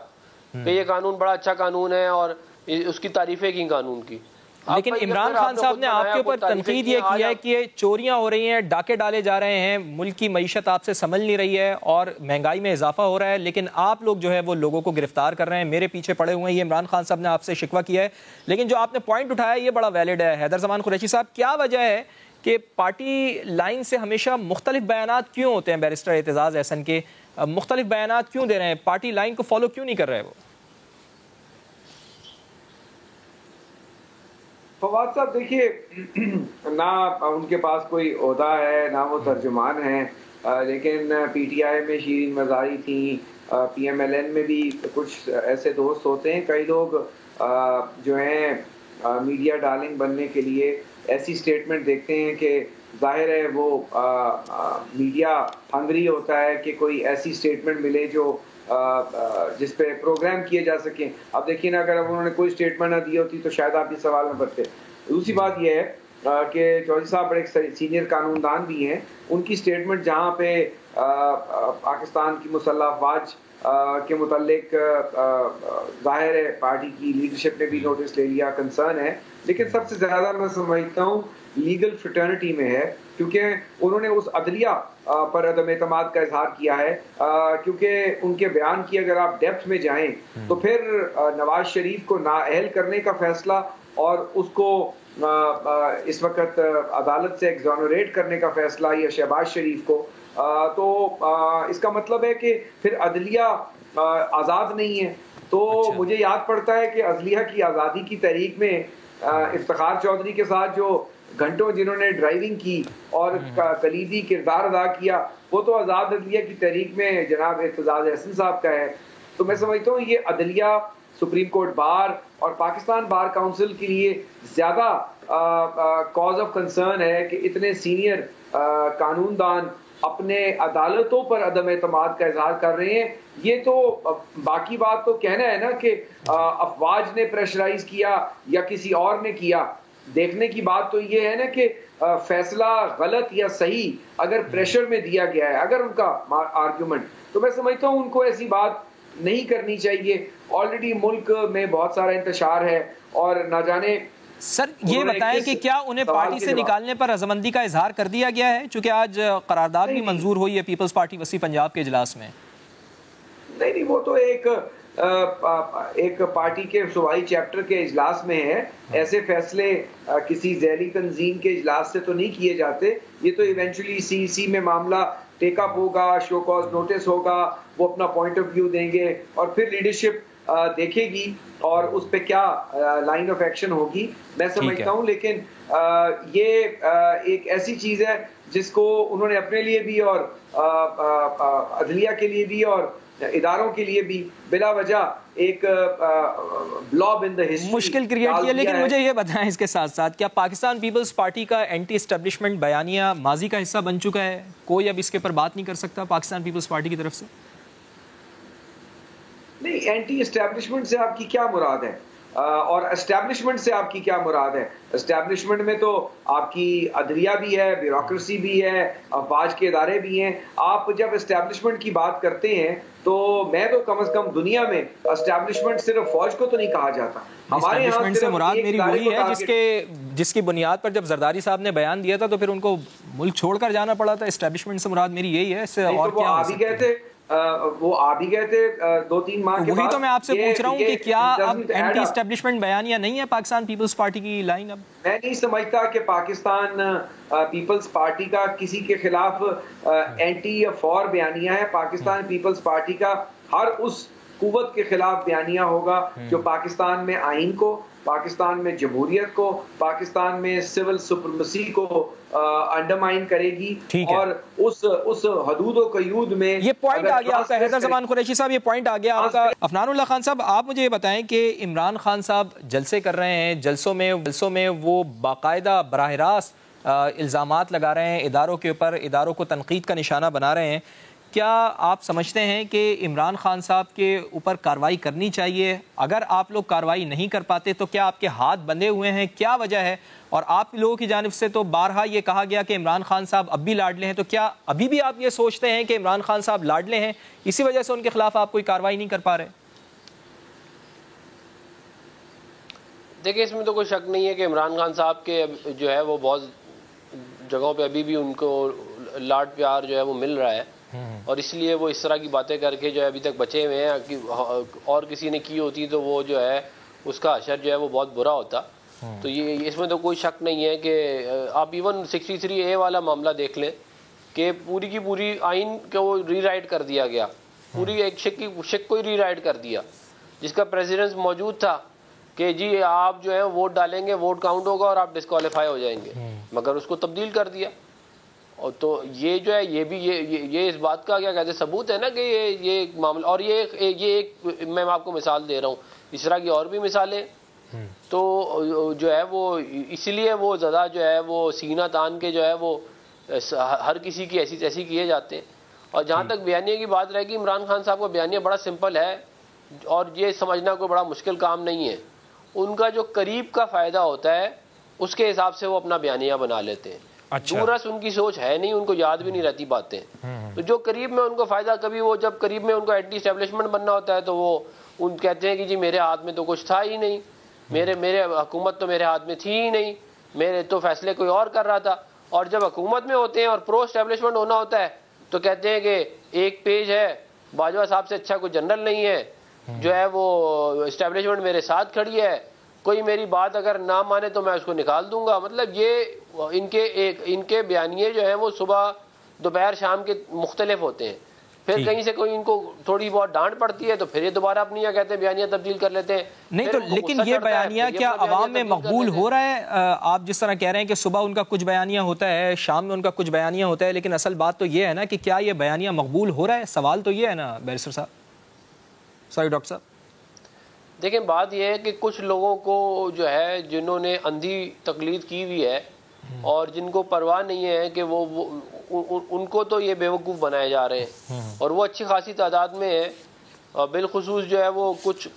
کہ یہ قانون بڑا اچھا قانون ہے اور اس کی تعریفیں کی قانون کی. لیکن عمران خان صاحب نے آپ کے اوپر تنقید یہ کیا ہے کہ چوریاں ہو رہی ہیں، ڈاکے ڈالے جا رہے ہیں، ملک کی معیشت آپ سے سنبھل نہیں رہی ہے اور مہنگائی میں اضافہ ہو رہا ہے، لیکن آپ لوگ جو ہے وہ لوگوں کو گرفتار کر رہے ہیں، میرے پیچھے پڑے ہوئے ہیں. یہ عمران خان صاحب نے آپ سے شکوہ کیا ہے، لیکن جو آپ نے پوائنٹ اٹھایا یہ بڑا ویلڈ ہے. حیدر زمان قریشی صاحب، کیا وجہ ہے کہ پارٹی لائن سے ہمیشہ مختلف بیانات کیوں ہوتے ہیں؟ بیرسٹر اعتزاز احسن کے مختلف بیانات کیوں دے رہے ہیں؟ پارٹی لائن کو فالو کیوں نہیں کر رہے وہ؟ فواد صاحب دیکھیے، نہ ان کے پاس کوئی عہدہ ہے، نہ وہ ترجمان ہیں، لیکن پی ٹی آئی میں شیرین مزاری تھیں، پی ایم ایل این میں بھی کچھ ایسے دوست ہوتے ہیں. کئی لوگ جو ہیں میڈیا ڈارلنگ بننے کے لیے ایسی سٹیٹمنٹ دیکھتے ہیں کہ ظاہر ہے وہ میڈیا ہنگری ہوتا ہے کہ کوئی ایسی سٹیٹمنٹ ملے جو جس پہ پروگرام کیے جا سکیں. اب دیکھیے نا، اگر انہوں نے کوئی سٹیٹمنٹ نہ دی ہوتی تو شاید آپ یہ سوال نہ کرتے. دوسری بات یہ ہے کہ چودھری صاحب بڑے سینئر قانون دان بھی ہیں، ان کی سٹیٹمنٹ جہاں پہ پاکستان کی مسلح افواج کے متعلق ظاہر ہے پارٹی کی لیڈرشپ نے بھی نوٹس لے لیا، کنسرن ہے، لیکن سب سے زیادہ میں سمجھتا ہوں لیگل فریٹرنٹی میں ہے، کیونکہ انہوں نے اس عدلیہ پر عدم اعتماد کا اظہار کیا ہے، کیونکہ ان کے بیان کی اگر آپ ڈیپتھ میں جائیں تو پھر نواز شریف کو نااہل کرنے کا فیصلہ اور اس کو اس وقت عدالت سے ایگزونریٹ کرنے کا فیصلہ یا شہباز شریف کو، تو اس کا مطلب ہے کہ پھر عدلیہ آزاد نہیں ہے۔ تو مجھے یاد پڑتا ہے کہ عدلیہ کی آزادی کی تحریک میں افتخار چودھری کے ساتھ جو گھنٹوں جنہوں نے ڈرائیونگ کی اور کلیدی کردار ادا کیا، وہ تو آزاد عدلیہ کی تحریک میں جناب اعتزاز احسن صاحب کا ہے۔ تو میں سمجھتا ہوں یہ عدلیہ، سپریم کورٹ بار اور پاکستان بار کاؤنسل کے لیے زیادہ کاز آف کنسرن ہے کہ اتنے سینئر قانون دان اپنے عدالتوں پر عدم اعتماد کا اظہار کر رہے ہیں۔ یہ تو باقی بات تو کہنا ہے نا کہ افواج نے پریشرائز کیا یا کسی اور نے کیا، دیکھنے کی بات تو یہ ہے نا کہ فیصلہ غلط یا صحیح اگر پریشر میں دیا گیا ہے، اگر ان کا آرگیومنٹ، تو میں سمجھتا ہوں ان کو ایسی بات نہیں کرنی چاہیے۔ آلریڈی ملک میں بہت سارا انتشار ہے اور نہ جانے۔ سر یہ بتائیں کہ کیا انہیں پارٹی سے نکالنے پر رضامندی کا اظہار کر دیا گیا ہے، چونکہ آج قرارداد بھی منظور ہوئی ہے پیپلز پارٹی وسیع پنجاب کے اجلاس میں؟ نہیں، وہ تو ایک پارٹی کے صوبائی چیپٹر کے اجلاس میں ہے، ایسے فیصلے کسی ذیلی تنظیم کے اجلاس سے تو نہیں کیے جاتے، یہ تو ایونچولی سی سی میں معاملہ ٹیک اپ ہوگا، شو کاز نوٹس ہوگا، وہ اپنا پوائنٹ آف ویو دیں گے اور پھر لیڈرشپ دیکھے گی اور اس پہ کیا لائن آف ایکشن ہوگی، میں سمجھتا ہوں۔ لیکن یہ ایک ایسی چیز ہے جس کو انہوں نے اپنے لیے بھی اور عدلیہ کے لیے بھی اور اداروں کے لیے بھی بلا وجہ ایک بلاب ان دی ہسٹری مشکل کریٹ کیا۔ لیکن مجھے یہ بتائیں اس کے ساتھ ساتھ کیا پاکستان پیپلز پارٹی کا اینٹی اسٹیبلشمنٹ بیانیہ ماضی کا حصہ بن چکا ہے؟ کوئی اب اس کے پر بات نہیں کر سکتا پاکستان پیپلز پارٹی کی طرف سے؟ نہیں، اینٹی اسٹیبلشمنٹ سے آپ کی کیا مراد ہے اور اسٹیبلشمنٹ سے آپ کی کیا مراد ہے؟ اسٹیبلشمنٹ میں تو آپ کی عدلیہ بھی ہے، بیوروکریسی بھی ہے، افواج کے ادارے بھی ہیں۔ آپ جب اسٹیبلشمنٹ کی بات کرتے ہیں تو میں تو کم از کم دنیا میں اسٹیبلشمنٹ صرف فوج کو تو نہیں کہا جاتا۔ ہمارے یہاں سے مراد میری وہی ہے جس کی بنیاد پر جب زرداری صاحب نے بیان دیا تھا تو پھر ان کو ملک چھوڑ کر جانا پڑا تھا۔ اسٹیبلشمنٹ سے مراد میری یہی ہے، اس سے اور کیا؟ وہ آپ ہی گئے تھے 2-3 ماہ کے بعد۔ وہی تو میں آپ سے پوچھ رہا ہوں کہ کیا اب اینٹی اسٹیبلشمنٹ بیانیہ نہیں ہے پاکستان پیپلز پارٹی کی لائن؟ اب میں نہیں سمجھتا کہ پاکستان پیپلز پارٹی کا کسی کے خلاف اینٹی یا فور بیانیہ ہے۔ پاکستان پیپلز پارٹی کا ہر اس قوت کے خلاف بیانیہ ہوگا جو پاکستان میں آئین کو، پاکستان میں جمہوریت کو، پاکستان میں سول سپرمیسی کو انڈرمائن کرے گی، اور اس حدود و قیود میں یہ پوائنٹ آ گیا آپ کا حیدر زمان قریشی صاحب، یہ پوائنٹ آ گیا آپ کا۔ افنان اللہ خان صاحب، آپ مجھے یہ بتائیں کہ عمران خان صاحب جلسے کر رہے ہیں، جلسوں میں وہ باقاعدہ براہ راست الزامات لگا رہے ہیں اداروں کے اوپر، اداروں کو تنقید کا نشانہ بنا رہے ہیں۔ کیا آپ سمجھتے ہیں کہ عمران خان صاحب کے اوپر کارروائی کرنی چاہیے؟ اگر آپ لوگ کارروائی نہیں کر پاتے تو کیا آپ کے ہاتھ بندھے ہوئے ہیں؟ کیا وجہ ہے؟ اور آپ لوگوں کی جانب سے تو بارہا یہ کہا گیا کہ عمران خان صاحب اب بھی لاڈلے ہیں، تو کیا ابھی بھی آپ یہ سوچتے ہیں کہ عمران خان صاحب لاڈلے ہیں، اسی وجہ سے ان کے خلاف آپ کوئی کارروائی نہیں کر پا رہے؟ دیکھیں، اس میں تو کوئی شک نہیں ہے کہ عمران خان صاحب کے جو ہے وہ بہت جگہوں پہ ابھی بھی ان کو لاڈ پیار جو ہے وہ مل رہا ہے، اور اس لیے وہ اس طرح کی باتیں کر کے جو ہے ابھی تک بچے ہوئے ہیں کہ اور کسی نے کی ہوتی تو وہ جو ہے اس کا حشر جو ہے وہ بہت برا ہوتا۔ تو یہ اس میں تو کوئی شک نہیں ہے کہ آپ ایون 63A والا معاملہ دیکھ لیں کہ پوری کی پوری آئین کو ری رائٹ کر دیا گیا، پوری ایک شک کو ری رائٹ کر دیا، جس کا پریزیڈنس موجود تھا کہ جی آپ جو ہے ووٹ ڈالیں گے، ووٹ کاؤنٹ ہوگا اور آپ ڈسکوالیفائی ہو جائیں گے، مگر اس کو تبدیل کر دیا۔ اور تو یہ جو ہے یہ بھی یہ اس بات کا کیا کہتے ہیں ثبوت ہے نا کہ یہ معاملہ، اور یہ ایک میں آپ کو مثال دے رہا ہوں، اس طرح کی اور بھی مثالیں، تو جو ہے وہ اسی لیے وہ زیادہ جو ہے وہ سینہ تان کے جو ہے وہ ہر کسی کی ایسی تیسی کیے جاتے ہیں۔ اور جہاں تک بیانیے کی بات رہے گی، عمران خان صاحب کا بیانیہ بڑا سمپل ہے اور یہ سمجھنا کوئی بڑا مشکل کام نہیں ہے۔ ان کا جو قریب کا فائدہ ہوتا ہے اس کے حساب سے وہ اپنا بیانیہ بنا لیتے ہیں. دورس ان کی سوچ ہے نہیں, ان کو یاد بھی نہیں رہتی باتیں. تو جو قریب میں ان کو فائدہ, کبھی وہ جب قریب میں ان کو اینٹی اسٹیبلشمنٹ بننا ہوتا ہے تو وہ ان کہتے ہیں کہ جی میرے ہاتھ میں تو کچھ تھا ہی نہیں, میرے حکومت تو میرے ہاتھ میں تھی ہی نہیں, میرے تو فیصلے کوئی اور کر رہا تھا. اور جب حکومت میں ہوتے ہیں اور پرو اسٹیبلشمنٹ ہونا ہوتا ہے تو کہتے ہیں کہ ایک پیج ہے, باجوہ صاحب سے اچھا کوئی جنرل نہیں ہے, جو ہے وہ اسٹیبلشمنٹ میرے ساتھ کھڑی ہے, کوئی میری بات اگر نہ مانے تو میں اس کو نکال دوں گا. مطلب یہ ان کے بیانیے جو ہیں وہ صبح دوپہر شام کے مختلف ہوتے ہیں. پھر کہیں سے کوئی ان کو تھوڑی بہت ڈانٹ پڑتی ہے تو پھر یہ دوبارہ اپنی کیا کہتے ہیں بیانیہ تبدیل کر لیتے ہیں. نہیں تو لیکن یہ بیانیہ کیا عوام میں مقبول ہو رہا ہے؟ آپ جس طرح کہہ رہے ہیں کہ صبح ان کا کچھ بیانیہ ہوتا ہے, شام میں ان کا کچھ بیانیہ ہوتا ہے, لیکن اصل بات تو یہ ہے نا کہ کیا یہ بیانیہ مقبول ہو رہا ہے؟ سوال تو یہ ہے نا بیرسٹر صاحب. سوری ڈاکٹر صاحب. دیکھیں بات یہ ہے کہ کچھ لوگوں کو جو ہے جنہوں نے اندھی تقلید کی ہوئی ہے اور جن کو پرواہ نہیں ہے کہ وہ ان کو تو یہ بیوقوف بنائے جا رہے ہیں, اور وہ اچھی خاصی تعداد میں ہیں. بالخصوص جو ہے وہ کچھ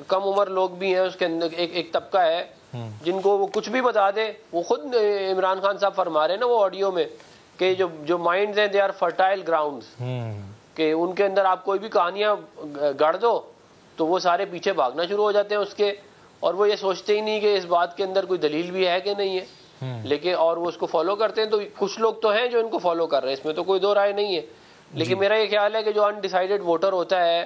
کم عمر لوگ بھی ہیں, اس کے اندر ایک طبقہ ہے جن کو وہ کچھ بھی بتا دے. وہ خود عمران خان صاحب فرما رہے ہیں نا وہ آڈیو میں کہ جو مائنڈز ہیں دے آر فرٹائل گراؤنڈز, کہ ان کے اندر آپ کوئی بھی کہانیاں گڑ دو تو وہ سارے پیچھے بھاگنا شروع ہو جاتے ہیں اس کے, اور وہ یہ سوچتے ہی نہیں کہ اس بات کے اندر کوئی دلیل بھی ہے کہ نہیں ہے, لیکن اور وہ اس کو فالو کرتے ہیں. تو کچھ لوگ تو ہیں جو ان کو فالو کر رہے ہیں, اس میں تو کوئی دو رائے نہیں ہے. لیکن میرا یہ خیال ہے کہ جو انڈیسائیڈڈ ووٹر ہوتا ہے,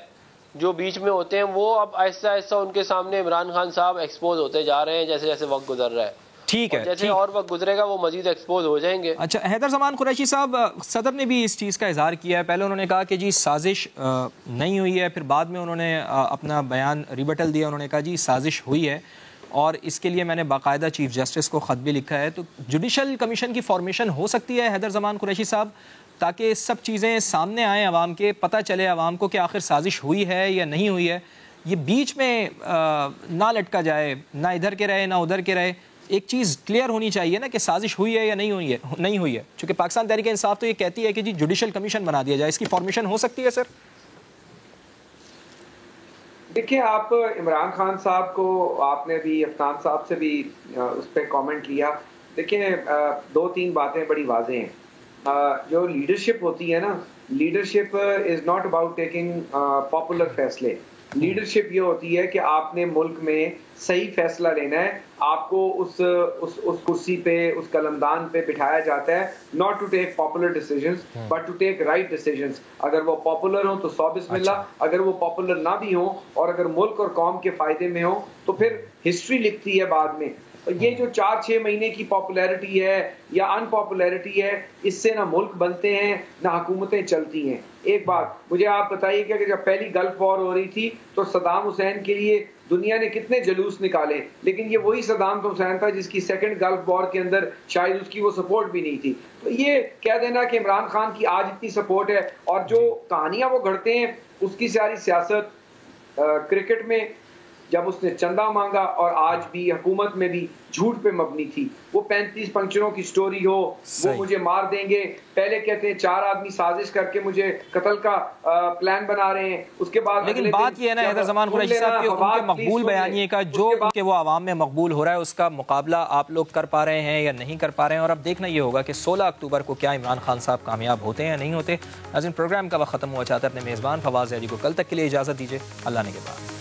جو بیچ میں ہوتے ہیں, وہ اب آہستہ آہستہ ان کے سامنے عمران خان صاحب ایکسپوز ہوتے جا رہے ہیں جیسے جیسے وقت گزر رہا ہے. ٹھیک ہے, جیسے اور وقت گزرے گا وہ مزید ایکسپوز ہو جائیں گے. اچھا, حیدر زمان قریشی صاحب, صدر نے بھی اس چیز کا اظہار کیا ہے. پہلے انہوں نے کہا کہ جی سازش نہیں ہوئی ہے, پھر بعد میں انہوں نے اپنا بیان ریبٹل دیا, انہوں نے کہا جی سازش ہوئی ہے اور اس کے لیے میں نے باقاعدہ چیف جسٹس کو خط بھی لکھا ہے. تو جوڈیشل کمیشن کی فارمیشن ہو سکتی ہے حیدر زمان قریشی صاحب, تاکہ سب چیزیں سامنے آئیں, عوام کے پتہ چلے عوام کو کہ آخر سازش ہوئی ہے یا نہیں ہوئی ہے, یہ بیچ میں نہ لٹکا جائے, نہ ادھر کے رہے نہ ادھر کے رہے. ایک چیز کلیئر ہونی چاہیے نا کہ سازش ہوئی ہے یا نہیں ہوئی ہے. چونکہ پاکستان تحریک انصاف تو یہ کہتی ہے کہ جی جوڈیشل کمیشن بنا دیا جائے, اس کی فارمیشن ہو سکتی ہے سر؟ دیکھیں, آپ عمران خان صاحب کو آپ نے بھی افنان صاحب سے بھی اس پہ کامنٹ لیا. دیکھیں, دو تین باتیں بڑی واضح ہیں. جو لیڈرشپ ہوتی ہے نا, leadership is not about taking popular فیصلے. لیڈرشپ یہ ہوتی ہے کہ آپ نے ملک میں صحیح فیصلہ لینا ہے, آپ کو اس کرسی پہ, اس قلمدان پہ بٹھایا جاتا ہے, not to take popular decisions but to take right decisions. اگر وہ پاپولر ہوں تو 100 بسم اللہ, اگر وہ پاپولر نہ بھی ہوں اور اگر ملک اور قوم کے فائدے میں ہوں تو پھر ہسٹری لکھتی ہے بعد میں. یہ جو 4-6 مہینے کی پاپولیرٹی ہے یا ان پاپولیرٹی ہے, اس سے نہ ملک بنتے ہیں نہ حکومتیں چلتی ہیں. ایک بات مجھے آپ بتائیے کہ جب پہلی گلف وار ہو رہی تھی تو صدام حسین کے لیے دنیا نے کتنے جلوس نکالے, لیکن یہ وہی صدام حسین تھا جس کی سیکنڈ گلف وار کے اندر شاید اس کی وہ سپورٹ بھی نہیں تھی. تو یہ کہہ دینا کہ عمران خان کی آج اتنی سپورٹ ہے, اور جو کہانیاں وہ گھڑتے ہیں اس کی ساری سیاست کرکٹ میں جب اس نے چندہ مانگا اور آج بھی حکومت میں بھی جھوٹ پہ مبنی تھی. وہ 35 پنچروں کی سٹوری ہو, وہ مجھے مار دیں گے, پہلے کہتے ہیں 4 آدمی سازش کر کے مجھے قتل کا پلان بنا رہے ہیں, اس کے بعد لیکن بات یہ ہے نا حیدر زمان قریشی صاحب کہ ان کے مقبول بیانیے کا جو کہ وہ عوام میں مقبول ہو رہا ہے اس کا مقابلہ آپ لوگ کر پا رہے ہیں یا نہیں کر پا رہے ہیں, اور اب دیکھنا یہ ہوگا کہ 16 اکتوبر کو کیا عمران خان صاحب کامیاب ہوتے ہیں یا نہیں ہوتے. ناظرین, پروگرام کا وقت ختم ہوا چاہتا ہے. اپنے میزبان فواز زیدی کو کل تک کے لیے اجازت دیجیے. اللہ نے کے بعد.